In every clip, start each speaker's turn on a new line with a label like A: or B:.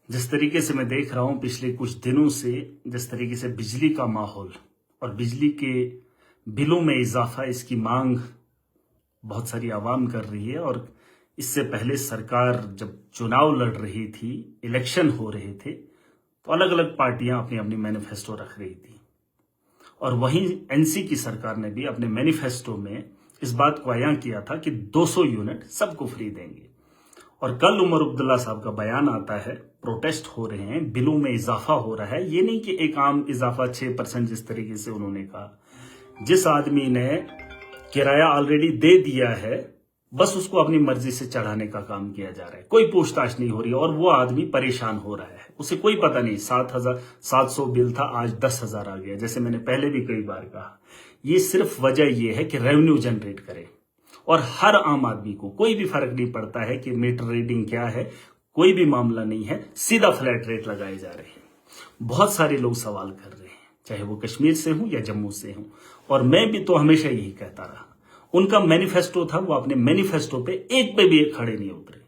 A: जिस तरीके से मैं देख रहा हूं पिछले कुछ दिनों से, जिस तरीके से बिजली का माहौल और बिजली के बिलों में इजाफा, इसकी मांग बहुत सारी आवाम कर रही है। और इससे पहले सरकार जब चुनाव लड़ रही थी, इलेक्शन हो रहे थे, तो अलग अलग पार्टियां अपनी अपनी मैनिफेस्टो रख रही थी। और वहीं एनसी की सरकार ने भी अपने मैनिफेस्टो में इस बात को अयां किया था कि 200 यूनिट सबको फ्री देंगे। और कल उमर अब्दुल्ला साहब का बयान आता है, प्रोटेस्ट हो रहे हैं, बिलों में इजाफा हो रहा है। ये नहीं कि एक आम इजाफा 6% जिस तरीके से उन्होंने कहा। जिस आदमी ने किराया ऑलरेडी दे दिया है, बस उसको अपनी मर्जी से चढ़ाने का काम किया जा रहा है, कोई पूछताछ नहीं हो रही। और वो आदमी परेशान हो रहा है, उसे कोई पता नहीं 7,700 बिल था, आज 10,000 आ गया। जैसे मैंने पहले भी कई बार कहा, ये सिर्फ वजह यह है कि रेवेन्यू जनरेट करे। और हर आम आदमी को कोई भी फर्क नहीं पड़ता है कि मीटर रीडिंग क्या है, कोई भी मामला नहीं है, सीधा फ्लैट रेट लगाए जा रहे हैं। बहुत सारे लोग सवाल कर रहे हैं, चाहे वो कश्मीर से हों या जम्मू से हों। और मैं भी तो हमेशा यही कहता रहा, उनका मैनिफेस्टो था, वो अपने मैनिफेस्टो पे एक पे भी एक खड़े नहीं उतरे।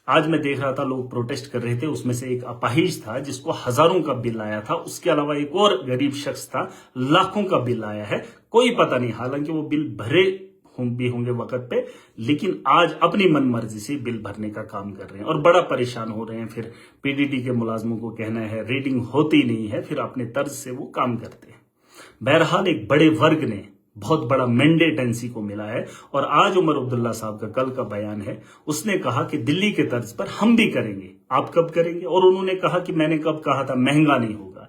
A: आज मैं देख रहा था लोग प्रोटेस्ट कर रहे थे, उसमें से एक अपाहिज था जिसको हजारों का बिल आया था, उसके अलावा एक और गरीब शख्स था, लाखों का बिल आया है, कोई पता नहीं। हालांकि वो बिल भरे भी होंगे वक्त पे, लेकिन आज अपनी मनमर्जी से बिल भरने का काम कर रहे हैं और बड़ा परेशान हो रहे हैं। फिर पीडीडी के मुलाजमों को कहना है रीडिंग होती नहीं है, फिर अपने तर्ज से वो काम करते हैं। बहरहाल एक बड़े वर्ग ने बहुत बड़ा मैंडेट एनसी को मिला है। और आज उमर अब्दुल्ला साहब का कल का बयान है, उसने कहा कि दिल्ली के तर्ज पर हम भी करेंगे, आप कब करेंगे? और उन्होंने कहा कि मैंने कब कहा था महंगा नहीं होगा।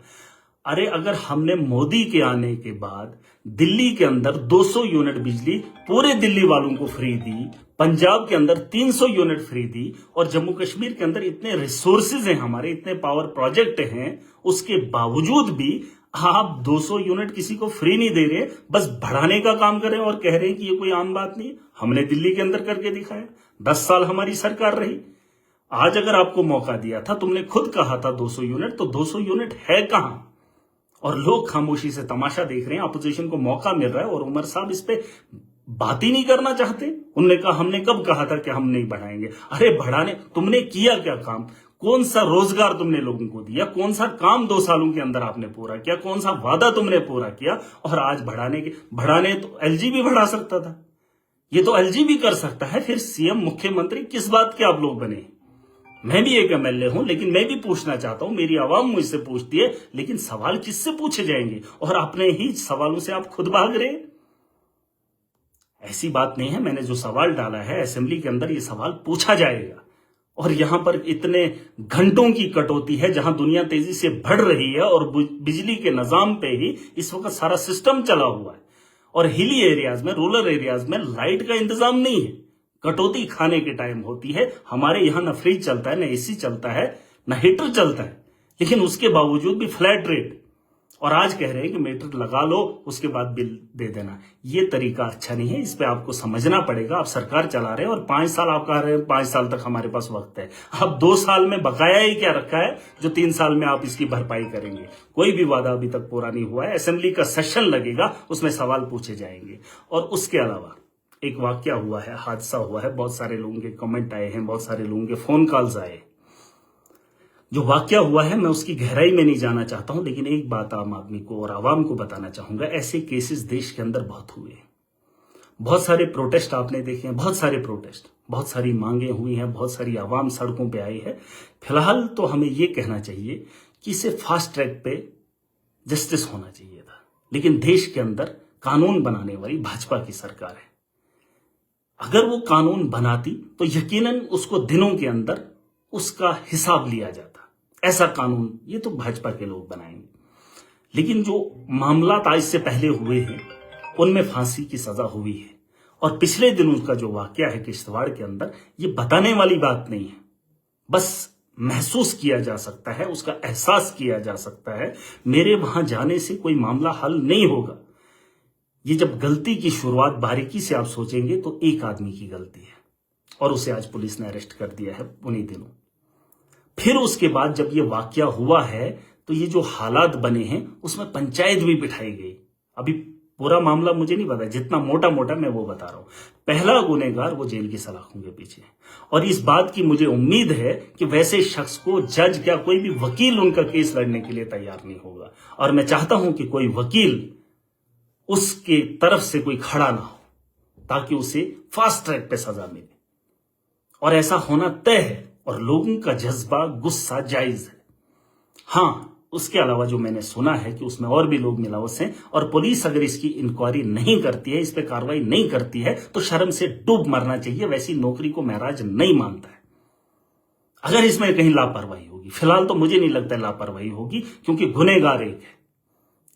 A: अरे अगर हमने मोदी के आने के बाद दिल्ली के अंदर 200 यूनिट बिजली पूरे दिल्ली वालों को फ्री दी, पंजाब के अंदर 300 यूनिट फ्री दी, और जम्मू कश्मीर के अंदर इतने रिसोर्सेज हैं हमारे, इतने पावर प्रोजेक्ट हैं, उसके बावजूद भी आप 200 यूनिट किसी को फ्री नहीं दे रहे, बस बढ़ाने का काम कर रहे हैं और कह रहे हैं कि ये कोई आम बात नहीं। हमने दिल्ली के अंदर करके दिखाया, 10 साल हमारी सरकार रही। आज अगर आपको मौका दिया था, तुमने खुद कहा था 200 यूनिट, तो 200 यूनिट है कहां? और लोग खामोशी से तमाशा देख रहे हैं, अपोजिशन को मौका मिल रहा है और उमर साहब इस पे बात ही नहीं करना चाहते। उन्होंने कहा हमने कब कहा था कि हम नहीं बढ़ाएंगे। अरे बढ़ाने, तुमने किया क्या काम? कौन सा रोजगार तुमने लोगों को दिया? कौन सा काम 2 सालों के अंदर आपने पूरा किया? कौन सा वादा तुमने पूरा किया? और आज बढ़ाने तो एलजी भी बढ़ा सकता था, ये तो एलजी भी कर सकता है। फिर सीएम मुख्यमंत्री किस बात के आप लोग बने? मैं भी एक एमएलए हूं, लेकिन मैं भी पूछना चाहता हूं, मेरी आवाम मुझसे पूछती है, लेकिन सवाल किससे पूछे जाएंगे? और अपने ही सवालों से आप खुद भाग रहे। ऐसी बात नहीं है, मैंने जो सवाल डाला है असेंबली के अंदर, ये सवाल पूछा जाएगा। और यहां पर इतने घंटों की कटौती है, जहां दुनिया तेजी से बढ़ रही है और बिजली के निजाम पे ही इस वक्त सारा सिस्टम चला हुआ है। और हिली एरियाज में, रूरल एरियाज में लाइट का इंतजाम नहीं है, कटौती खाने के टाइम होती है। हमारे यहां न फ्रिज चलता है, न एसी चलता है, न हीटर चलता है, लेकिन उसके बावजूद भी फ्लैट रेट। और आज कह रहे हैं कि मीटर लगा लो, उसके बाद बिल दे देना। ये तरीका अच्छा नहीं है, इस पे आपको समझना पड़ेगा। आप सरकार चला रहे हैं और 5 साल आप कह रहे हैं 5 साल तक हमारे पास वक्त है। अब 2 साल में बकाया ही क्या रखा है जो 3 साल में आप इसकी भरपाई करेंगे? कोई भी वादा अभी तक पूरा नहीं हुआ है। असेंबली का सेशन लगेगा, उसमें सवाल पूछे जाएंगे। और उसके अलावा एक वाकया हुआ है, हादसा हुआ है, बहुत सारे लोगों के कमेंट आए हैं, बहुत सारे लोगों के फोन कॉल्स आए। जो वाकया हुआ है मैं उसकी गहराई में नहीं जाना चाहता हूं, लेकिन एक बात आम आदमी को और आवाम को बताना चाहूंगा, ऐसे केसेस देश के अंदर बहुत हुए हैं। बहुत सारे प्रोटेस्ट आपने देखे हैं, बहुत सारे प्रोटेस्ट, बहुत सारी मांगे हुई हैं, बहुत सारी आवाम सड़कों पे आई है। फिलहाल तो हमें यह कहना चाहिए कि इसे फास्ट ट्रैक पे जस्टिस होना चाहिए था, लेकिन देश के अंदर कानून बनाने वाली भाजपा की सरकार है। अगर वो कानून बनाती तो यकीनन उसको दिनों के अंदर उसका हिसाब लिया जाता। ऐसा कानून ये तो भाजपा के लोग बनाएंगे। लेकिन जो मामला आज से पहले हुए हैं, उनमें फांसी की सजा हुई है। और पिछले दिनों का जो वाकया है किश्तवाड़ के अंदर, ये बताने वाली बात नहीं है, बस महसूस किया जा सकता है, उसका एहसास किया जा सकता है। मेरे वहां जाने से कोई मामला हल नहीं होगा। ये जब गलती की शुरुआत बारीकी से आप सोचेंगे तो एक आदमी की गलती है, और उसे आज पुलिस ने अरेस्ट कर दिया है उन्हीं दिनों। फिर उसके बाद जब ये वाकया हुआ है, तो ये जो हालात बने हैं उसमें पंचायत भी बिठाई गई। अभी पूरा मामला मुझे नहीं पता, जितना मोटा मोटा मैं वो बता रहा हूं। पहला गुनहगार वो जेल की सलाखों के पीछे है, और इस बात की मुझे उम्मीद है कि वैसे शख्स को जज क्या कोई भी वकील उनका केस लड़ने के लिए तैयार नहीं होगा, और मैं चाहता हूं कि कोई वकील उसके तरफ से कोई खड़ा ना हो, ताकि उसे फास्ट ट्रैक पे सजा मिले। और ऐसा होना तय है, और लोगों का जज्बा गुस्सा जायज है। हां, उसके अलावा जो मैंने सुना है कि उसमें और भी लोग मिलावस हैं, और पुलिस अगर इसकी इंक्वायरी नहीं करती है, इस पे कार्रवाई नहीं करती है, तो शर्म से डूब मरना चाहिए। वैसी नौकरी को महराज नहीं मानता है। अगर इसमें कहीं लापरवाही होगी, फिलहाल तो मुझे नहीं लगता लापरवाही होगी, क्योंकि गुनहगार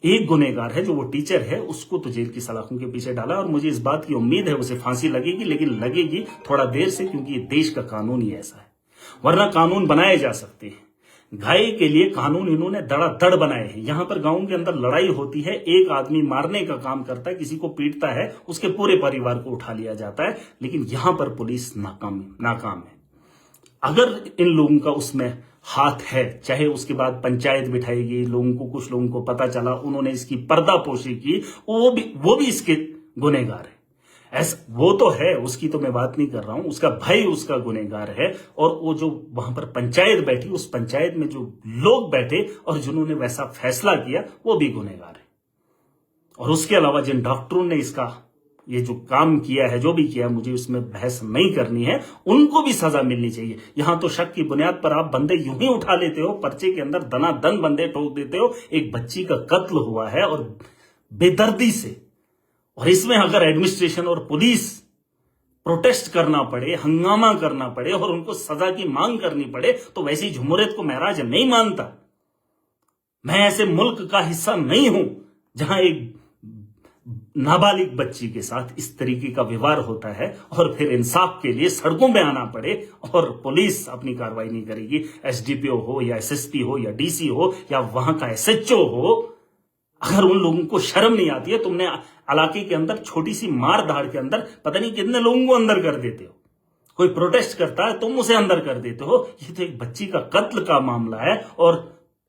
A: एक गुनहगार है, जो वो टीचर है, उसको तो जेल की सलाखों के पीछे डाला, और मुझे इस बात की उम्मीद है उसे फांसी लगेगी, लेकिन लगेगी थोड़ा देर से, क्योंकि ये देश का कानून ही ऐसा है। वरना कानून बनाए जा सकते हैं, गाय के लिए कानून इन्होंने धड़ाधड़ बनाए हैं। यहां पर गांव के अंदर लड़ाई होती है, एक आदमी मारने का काम करता है, किसी को पीटता है, उसके पूरे परिवार को उठा लिया जाता है, लेकिन यहां पर पुलिस नाकाम है। अगर इन लोगों का उसमें हाथ है, चाहे उसके बाद पंचायत बिठाएगी, कुछ लोगों को पता चला, उन्होंने इसकी पर्दापोशी की, वो भी इसके गुनहगार है। वो तो है, उसकी तो मैं बात नहीं कर रहा हूं, उसका भाई उसका गुनहगार है, और वो जो वहां पर पंचायत बैठी, उस पंचायत में जो लोग बैठे और जिन्होंने वैसा फैसला किया, वो भी गुनहगार है। और उसके अलावा जिन डॉक्टरों ने इसका ये जो काम किया है, जो भी किया, मुझे उसमें बहस नहीं करनी है, उनको भी सजा मिलनी चाहिए। यहां तो शक की बुनियाद पर आप बंदे यूं ही उठा लेते हो, पर्चे के अंदर दनादन बंदे ठोक देते हो। एक बच्ची का कत्ल हुआ है, और बेदर्दी से, और इसमें अगर एडमिनिस्ट्रेशन और पुलिस प्रोटेस्ट करना पड़े, हंगामा करना पड़े, और उनको सजा की मांग करनी पड़े, तो वैसी जमहूरियत को महराज नहीं मानता। मैं ऐसे मुल्क का हिस्सा नहीं हूं जहां एक नाबालिग बच्ची के साथ इस तरीके का व्यवहार होता है, और फिर इंसाफ के लिए सड़कों में आना पड़े, और पुलिस अपनी कार्रवाई नहीं करेगी। एसडीपीओ हो या एसएसपी हो या डीसी हो या वहां का एसएचओ हो, अगर उन लोगों को शर्म नहीं आती है, तुमने इलाके के अंदर छोटी सी मार धाड़ के अंदर पता नहीं कितने लोगों को अंदर कर देते हो। कोई प्रोटेस्ट करता है, तुम उसे अंदर कर देते हो। ये तो एक बच्ची का कत्ल का मामला है, और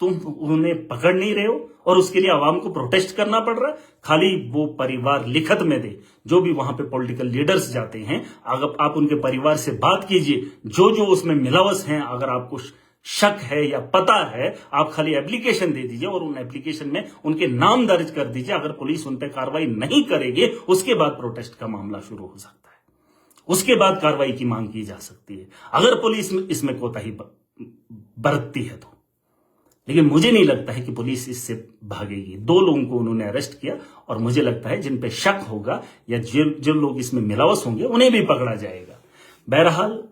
A: तुम उन्हें पकड़ नहीं रहे हो, और उसके लिए आवाम को प्रोटेस्ट करना पड़ रहा है। खाली वो परिवार लिखत में दे, जो भी वहां पे पॉलिटिकल लीडर्स जाते हैं, अगर आप उनके परिवार से बात कीजिए, जो उसमें मिलावस हैं, अगर आपको शक है या पता है, आप खाली एप्लीकेशन दे दीजिए, और उन एप्लीकेशन में उनके नाम दर्ज कर दीजिए। अगर पुलिस उन पर कार्रवाई नहीं करेगी, उसके बाद प्रोटेस्ट का मामला शुरू हो सकता है, उसके बाद कार्रवाई की मांग की जा सकती है, अगर पुलिस इसमें कोताही बरतती है तो। लेकिन मुझे नहीं लगता है कि पुलिस इससे भागेगी। 2 लोगों को उन्होंने अरेस्ट किया, और मुझे लगता है जिन पे शक होगा या जो लोग इसमें मिलावस होंगे, उन्हें भी पकड़ा जाएगा। बहरहाल,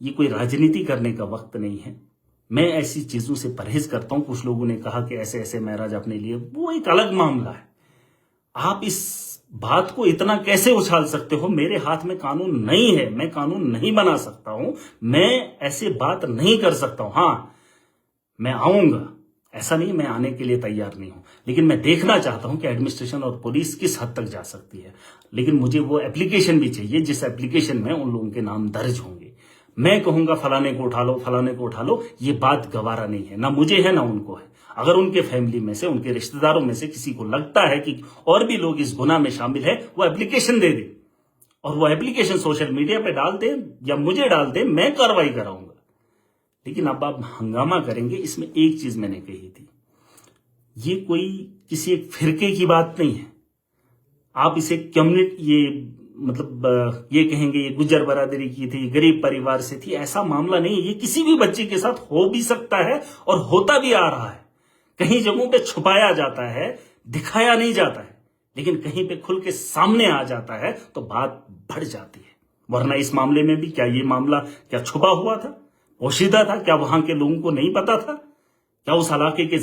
A: ये कोई राजनीति करने का वक्त नहीं है। मैं ऐसी चीजों से परहेज करता हूं। कुछ लोगों ने कहा कि ऐसे ऐसे महराज अपने लिए, वो एक अलग मामला है। आप इस बात को इतना कैसे उछाल सकते हो? मेरे हाथ में कानून नहीं है, मैं कानून नहीं बना सकता हूं, मैं ऐसे बात नहीं कर सकता हूं। हां, मैं आऊंगा, ऐसा नहीं मैं आने के लिए तैयार नहीं हूं, लेकिन मैं देखना चाहता हूं कि एडमिनिस्ट्रेशन और पुलिस किस हद तक जा सकती है। लेकिन मुझे वो एप्लीकेशन भी चाहिए जिस एप्लीकेशन में उन लोगों के नाम दर्ज होंगे। मैं कहूंगा फलाने को उठा लो, फलाने को उठा लो, ये बात गवारा नहीं है, ना मुझे है ना उनको है। अगर उनके फैमिली में से, उनके रिश्तेदारों में से किसी को लगता है कि और भी लोग इस गुनाह में शामिल है, वो एप्लीकेशन दे दे, और वो एप्लीकेशन सोशल मीडिया पे डाल दे या मुझे डाल दे, मैं कार्रवाई कराऊंगा। लेकिन अब आप हंगामा करेंगे, इसमें एक चीज मैंने कही थी, ये कोई किसी एक फिरके की बात नहीं है। आप इसे कम्युनिटी, ये कहेंगे ये गुज्जर बरादरी की थी, गरीब परिवार से थी, ऐसा मामला नहीं। ये किसी भी बच्चे के साथ हो भी सकता है, और होता भी आ रहा है। कहीं जगहों पे छुपाया जाता है, दिखाया नहीं जाता है, लेकिन कहीं पे खुल के सामने आ जाता है तो बात बढ़ जाती है। वरना इस मामले में भी क्या ये मामला क्या छुपा हुआ था, पोशीदा था? क्या वहां के लोगों को नहीं पता था? क्या उस इलाके के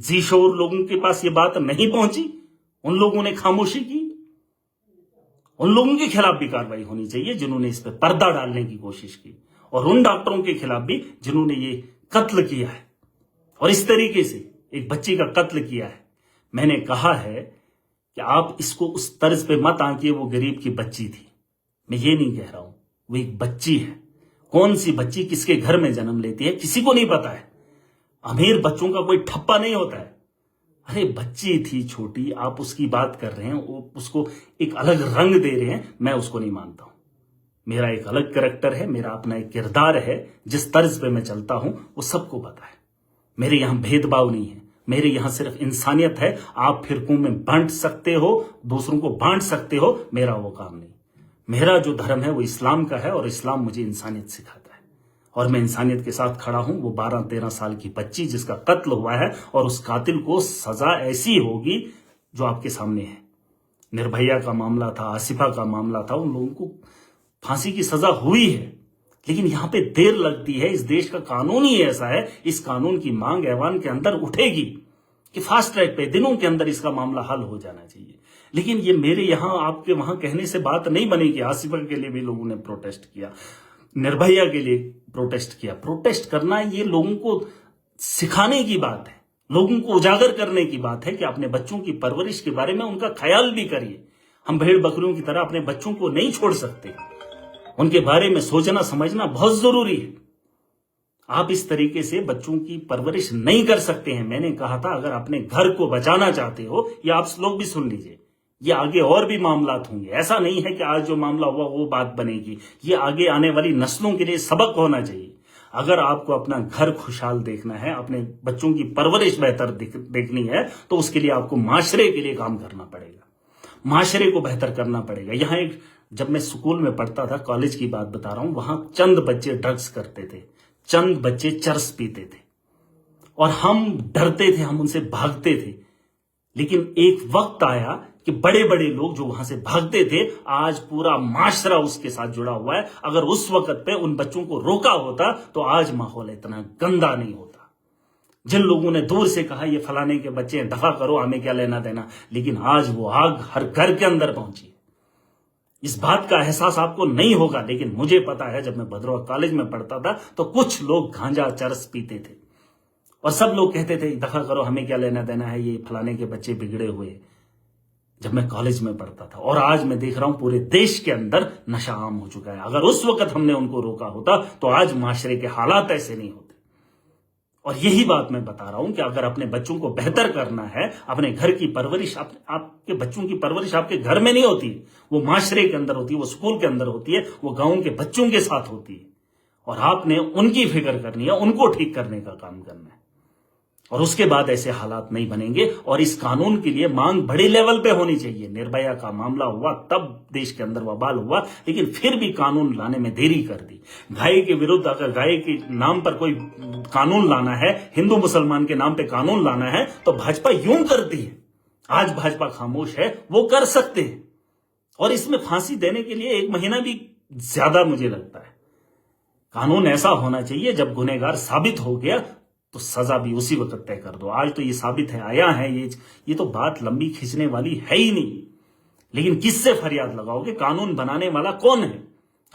A: जीशोर लोगों के पास ये बात नहीं पहुंची? उन लोगों ने खामोशी की। उन लोगों के खिलाफ भी कार्रवाई होनी चाहिए जिन्होंने इस पर पर्दा डालने की कोशिश की, और उन डॉक्टरों के खिलाफ भी जिन्होंने ये कत्ल किया है, और इस तरीके से एक बच्ची का कत्ल किया है। मैंने कहा है कि आप इसको उस तर्ज पे मत आंकिए वो गरीब की बच्ची थी। मैं ये नहीं कह रहा हूं, वो एक बच्ची है। कौन सी बच्ची किसके घर में जन्म लेती है किसी को नहीं पता है। अमीर बच्चों का कोई ठप्पा नहीं होता है। अरे बच्ची थी छोटी, आप उसकी बात कर रहे हैं, उसको एक अलग रंग दे रहे हैं, मैं उसको नहीं मानता हूं। मेरा एक अलग कैरेक्टर है, मेरा अपना एक किरदार है, जिस तर्ज पे मैं चलता हूं वो सबको पता है। मेरे यहां भेदभाव नहीं है, मेरे यहां सिर्फ इंसानियत है। आप फिरकों में बांट सकते हो, दूसरों को बांट सकते हो, मेरा वो काम नहीं। मेरा जो धर्म है वो इस्लाम का है और इस्लाम मुझे इंसानियत सिखाता है और मैं इंसानियत के साथ खड़ा हूं। वो 12-13 साल की बच्ची जिसका कत्ल हुआ है, और उस कातिल को सजा ऐसी होगी जो आपके सामने है। निर्भया का मामला था, आसिफा का मामला था, उन लोगों को फांसी की सजा हुई है, लेकिन यहां पे देर लगती है। इस देश का कानून ही ऐसा है। इस कानून की मांग ऐवान के अंदर उठेगी कि फास्ट ट्रैक पे दिनों के अंदर इसका मामला हल हो जाना चाहिए। लेकिन ये मेरे यहां आपके वहां कहने से बात नहीं बनेगी। आसिफा के लिए भी लोगों ने प्रोटेस्ट किया, निर्भया के लिए प्रोटेस्ट किया। प्रोटेस्ट करना ये लोगों को सिखाने की बात है, लोगों को उजागर करने की बात है कि अपने बच्चों की परवरिश के बारे में उनका ख्याल भी करिए। हम भेड़ बकरियों की तरह अपने बच्चों को नहीं छोड़ सकते, उनके बारे में सोचना समझना बहुत जरूरी है। आप इस तरीके से बच्चों की परवरिश नहीं कर सकते हैं। मैंने कहा था अगर अपने घर को बचाना चाहते हो, ये आप लोग भी सुन लीजिए, ये आगे और भी मामलात होंगे। ऐसा नहीं है कि आज जो मामला हुआ वो बात बनेगी, ये आगे आने वाली नस्लों के लिए सबक होना चाहिए। अगर आपको अपना घर खुशहाल देखना है, अपने बच्चों की परवरिश बेहतर देखनी है, तो उसके लिए आपको माशरे के लिए काम करना पड़ेगा, माशरे को बेहतर करना पड़ेगा। यहाँ एक, जब मैं स्कूल में पढ़ता था, कॉलेज की बात बता रहा हूं, वहां चंद बच्चे ड्रग्स करते थे, चंद बच्चे चरस पीते थे और हम डरते थे, हम उनसे भागते थे। लेकिन एक वक्त आया कि बड़े बड़े लोग जो वहां से भागते थे, आज पूरा माशरा उसके साथ जुड़ा हुआ है। अगर उस वक्त पे उन बच्चों को रोका होता तो आज माहौल इतना गंदा नहीं होता। जिन लोगों ने दूर से कहा ये फलाने के बच्चे हैं, दफा करो, हमें क्या लेना देना, लेकिन आज वो आग हर घर के अंदर पहुंची। इस बात का एहसास आपको नहीं होगा, लेकिन मुझे पता है, जब मैं भद्रवा कॉलेज में पढ़ता था तो कुछ लोग गांजा चरस पीते थे और सब लोग कहते थे दफा करो, हमें क्या लेना देना है, ये फलाने के बच्चे बिगड़े हुए। जब मैं कॉलेज में पढ़ता था, और आज मैं देख रहा हूं पूरे देश के अंदर नशा आम हो चुका है। अगर उस वक्त हमने उनको रोका होता तो आज माशरे के हालात ऐसे नहीं होते। और यही बात मैं बता रहा हूं कि अगर अपने बच्चों को बेहतर करना है, अपने घर की परवरिश, आपके बच्चों की परवरिश आपके घर में नहीं होती, वो माशरे के अंदर होती है, वो स्कूल के अंदर होती है, वो गांव के बच्चों के साथ होती है। और आपने उनकी फिक्र करनी है, उनको ठीक करने का काम करना है, और उसके बाद ऐसे हालात नहीं बनेंगे। और इस कानून के लिए मांग बड़े लेवल पे होनी चाहिए। निर्भया का मामला हुआ तब देश के अंदर वबाल हुआ, लेकिन फिर भी कानून लाने में देरी कर दी। गाय के विरुद्ध अगर गाय के नाम पर कोई कानून लाना है, हिंदू मुसलमान के नाम पे कानून लाना है, तो भाजपा यूं करती है। आज भाजपा खामोश है, वो कर सकते हैं। और इसमें फांसी देने के लिए 1 महीना भी ज्यादा मुझे लगता है। कानून ऐसा होना चाहिए, जब गुनहगार साबित हो गया तो सजा भी उसी वक्त तय कर दो। आज तो ये साबित है, आया है, ये तो बात लंबी खींचने वाली है ही नहीं। लेकिन किससे फरियाद लगाओगे? कानून बनाने वाला कौन है?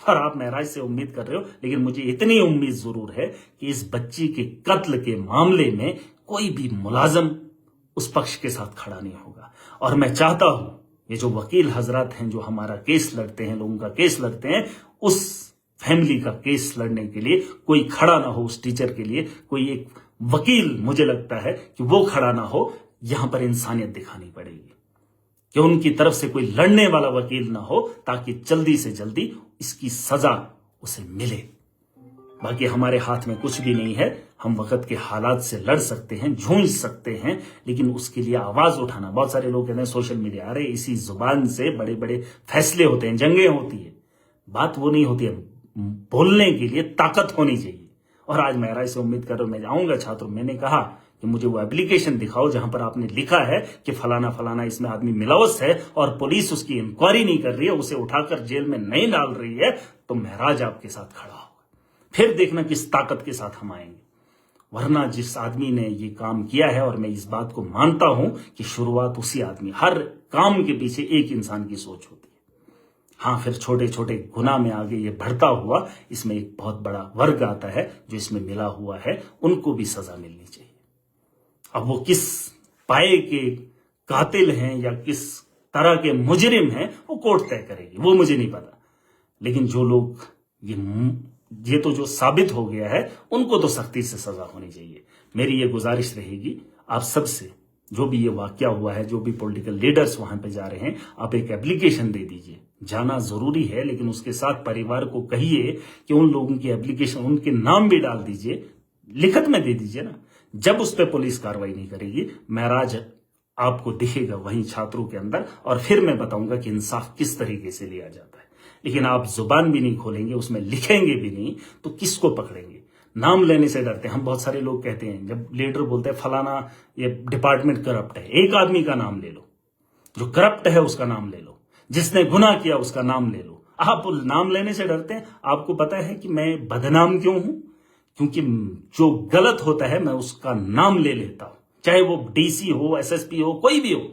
A: और आप महराज से उम्मीद कर रहे हो, लेकिन मुझे इतनी उम्मीद जरूर है कि इस बच्ची के कत्ल के मामले में कोई भी मुलाजम उस पक्ष के साथ खड़ा नहीं होगा। और मैं चाहता हूं ये जो वकील हजरात हैं, जो हमारा केस लड़ते हैं, लोगों का केस लड़ते हैं, उस फैमिली का केस लड़ने के लिए कोई खड़ा ना हो। उस टीचर के लिए कोई एक वकील, मुझे लगता है कि वो खड़ा ना हो। यहां पर इंसानियत दिखानी पड़ेगी कि उनकी तरफ से कोई लड़ने वाला वकील ना हो, ताकि जल्दी से जल्दी इसकी सजा उसे मिले। बाकी हमारे हाथ में कुछ भी नहीं है। हम वक्त के हालात से लड़ सकते हैं, जूझ सकते हैं, लेकिन उसके लिए आवाज उठाना। बहुत सारे लोग कहते हैं सोशल मीडिया, अरे इसी जुबान से बड़े बड़े फैसले होते हैं, जंगें होती है। बात वो नहीं होती है, बोलने के लिए ताकत होनी चाहिए। और आज महराज से उम्मीद कर रहा हूं, मैं जाऊंगा छात्रों, मैंने कहा कि मुझे वो एप्लीकेशन दिखाओ जहां पर आपने लिखा है कि फलाना फलाना इसमें आदमी मिलावस है और पुलिस उसकी इंक्वायरी नहीं कर रही है, उसे उठाकर जेल में नहीं डाल रही है, तो महराज आपके साथ खड़ा होगा। फिर देखना किस ताकत के साथ हम आएंगे। वरना जिस आदमी ने ये काम किया है, और मैं इस बात को मानता हूं कि शुरुआत उसी आदमी, हर काम के पीछे एक इंसान की सोच होती है। हाँ, फिर छोटे छोटे गुनाह में आगे ये बढ़ता हुआ, इसमें एक बहुत बड़ा वर्ग आता है जो इसमें मिला हुआ है, उनको भी सजा मिलनी चाहिए। अब वो किस पाए के कातिल हैं या किस तरह के मुजरिम हैं, वो कोर्ट तय करेगी, वो मुझे नहीं पता। लेकिन जो लोग ये तो जो साबित हो गया है, उनको तो सख्ती से सजा होनी चाहिए। मेरी ये गुजारिश रहेगी आप सबसे जो भी ये वाकया हुआ है, जो भी पॉलिटिकल लीडर्स वहां पे जा रहे हैं, आप एक एप्लीकेशन दे दीजिए। जाना जरूरी है, लेकिन उसके साथ परिवार को कहिए कि उन लोगों की एप्लीकेशन, उनके नाम भी डाल दीजिए, लिखत में दे दीजिए ना। जब उस पर पुलिस कार्रवाई नहीं करेगी, महराज आपको दिखेगा वहीं छात्रों के अंदर, और फिर मैं बताऊंगा कि इंसाफ किस तरीके से लिया जाता है। लेकिन आप जुबान भी नहीं खोलेंगे, उसमें लिखेंगे भी नहीं, तो किसको पकड़ेंगे? नाम लेने से डरते हैं। हम बहुत सारे लोग कहते हैं, जब लीडर बोलते हैं फलाना ये डिपार्टमेंट करप्ट है, एक आदमी का नाम ले लो, जो करप्ट है उसका नाम ले लो, जिसने गुनाह किया उसका नाम ले लो। आप नाम लेने से डरते हैं। आपको पता है कि मैं बदनाम क्यों हूं? क्योंकि जो गलत होता है मैं उसका नाम ले लेता हूं, चाहे वो डीसी हो, एसएसपी हो, कोई भी हो,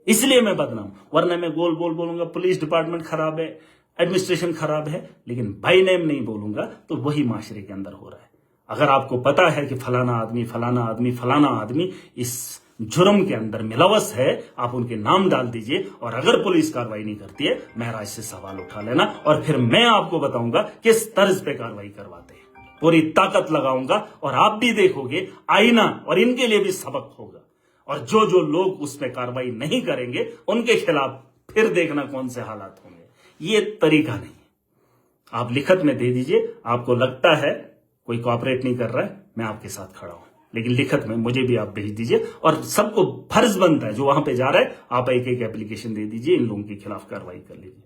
A: इसलिए मैं बदनाम। वरना मैं गोल बोल बोलूंगा पुलिस डिपार्टमेंट खराब है, एडमिनिस्ट्रेशन खराब है, लेकिन बाई नेम नहीं बोलूंगा, तो वही माशरे के अंदर हो रहा है। अगर आपको पता है कि फलाना आदमी फलाना आदमी फलाना आदमी इस जुर्म के अंदर मिलवस है, आप उनके नाम डाल दीजिए, और अगर पुलिस कार्रवाई नहीं करती है, महराज से सवाल उठा लेना, और फिर मैं आपको बताऊंगा किस तर्ज पे कार्रवाई करवाते हैं। पूरी ताकत लगाऊंगा, और आप भी देखोगे आईना, और इनके लिए भी सबक होगा। और जो जो लोग उस पर कार्रवाई नहीं करेंगे, उनके खिलाफ फिर देखना कौन से हालात होंगे। ये तरीका नहीं है। आप लिखत में दे दीजिए। आपको लगता है कोई कोऑपरेट नहीं कर रहा है, मैं आपके साथ खड़ा हूं, लेकिन लिखत में मुझे भी आप भेज दीजिए। और सबको फर्ज बनता है, जो वहां पे जा रहा है, आप एक एक एप्लीकेशन दे दीजिए, इन लोगों के खिलाफ कार्रवाई कर लीजिए।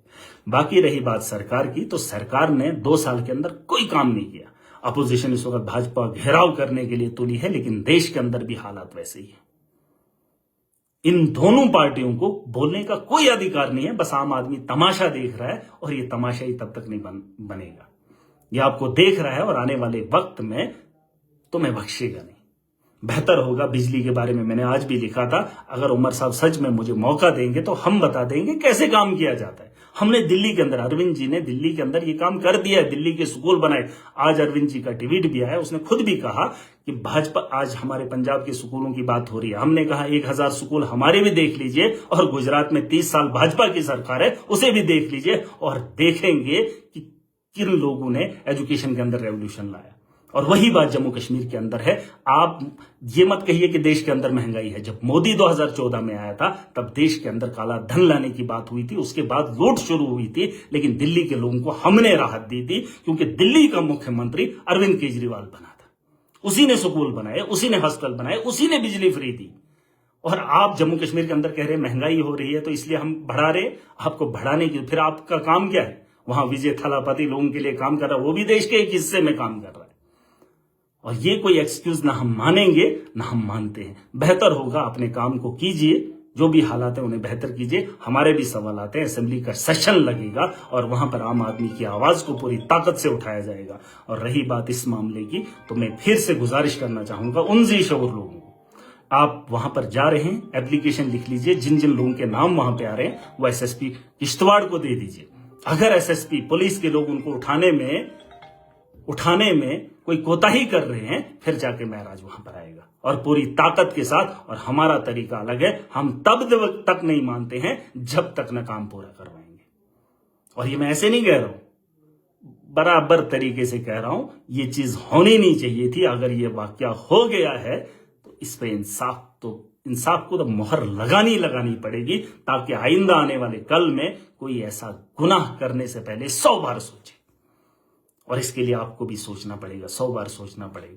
A: बाकी रही बात सरकार की, तो सरकार ने 2 साल के अंदर कोई काम नहीं किया। अपोजिशन इस वक्त भाजपा घेराव करने के लिए तुली है, लेकिन देश के अंदर भी हालात वैसे ही है। इन दोनों पार्टियों को बोलने का कोई अधिकार नहीं है, बस आम आदमी तमाशा देख रहा है, और ये तमाशा ही तब तक नहीं बनेगा। ये आपको देख रहा है, और आने वाले वक्त में तुम्हें बख्शेगा नहीं। बेहतर होगा, बिजली के बारे में मैंने आज भी लिखा था, अगर उमर साहब सच में मुझे मौका देंगे तो हम बता देंगे कैसे काम किया जाता है। हमने दिल्ली के अंदर, अरविंद जी ने दिल्ली के अंदर ये काम कर दिया है, दिल्ली के स्कूल बनाए। आज अरविंद जी का ट्वीट भी आया, उसने खुद भी कहा कि भाजपा, आज हमारे पंजाब के स्कूलों की बात हो रही है, हमने कहा 1000 स्कूल हमारे भी देख लीजिए, और गुजरात में 30 साल भाजपा की सरकार है, उसे भी देख लीजिए, और देखेंगे कि किन लोगों ने एजुकेशन के अंदर रेवोल्यूशन लाया। और वही बात जम्मू कश्मीर के अंदर है। आप ये मत कहिए कि देश के अंदर महंगाई है। जब मोदी 2014 में आया था, तब देश के अंदर काला धन लाने की बात हुई थी, उसके बाद लूट शुरू हुई थी, लेकिन दिल्ली के लोगों को हमने राहत दी थी, क्योंकि दिल्ली का मुख्यमंत्री अरविंद केजरीवाल बना था। उसी ने स्कूल बनाए, उसी ने हॉस्पिटल बनाए, उसी ने बिजली फ्री दी। और आप जम्मू कश्मीर के अंदर कह रहे हैं महंगाई हो रही है, तो इसलिए हम बढ़ा रहे। आपको बढ़ाने की, फिर आपका काम क्या है? वहां विजय थलापति लोगों के लिए काम कर रहा है, वो भी देश के एक हिस्से में काम कर रहा है। और ये कोई एक्सक्यूज ना हम मानेंगे ना हम मानते हैं। बेहतर होगा अपने काम को कीजिए, जो भी हालात है उन्हें बेहतर कीजिए। हमारे भी सवाल आते हैं, असेंबली का सेशन लगेगा, और वहां पर आम आदमी की आवाज को पूरी ताकत से उठाया जाएगा। और रही बात इस मामले की, तो मैं फिर से गुजारिश करना चाहूंगा उन जी-शऊर लोगों को, आप वहां पर जा रहे हैं, एप्लीकेशन लिख लीजिए। जिन जिन लोगों के नाम वहां पे आ रहे हैं, वो एसएसपी किश्तवाड़ को दे दीजिए। अगर एसएसपी पुलिस के लोग उनको उठाने में कोई कोताही कर रहे हैं, फिर जाके महराज वहां पर आएगा, और पूरी ताकत के साथ। और हमारा तरीका अलग है, हम तब तक नहीं मानते हैं जब तक न काम पूरा करवाएंगे। और ये मैं ऐसे नहीं कह रहा हूं, बराबर तरीके से कह रहा हूं, ये चीज होनी नहीं चाहिए थी। अगर ये वाकया हो गया है, तो इस पे इंसाफ को तो मोहर लगानी पड़ेगी, ताकि आइंदा आने वाले कल में कोई ऐसा गुनाह करने से पहले 100 बार सोचे। और इसके लिए आपको भी सोचना पड़ेगा, 100 बार सोचना पड़ेगा।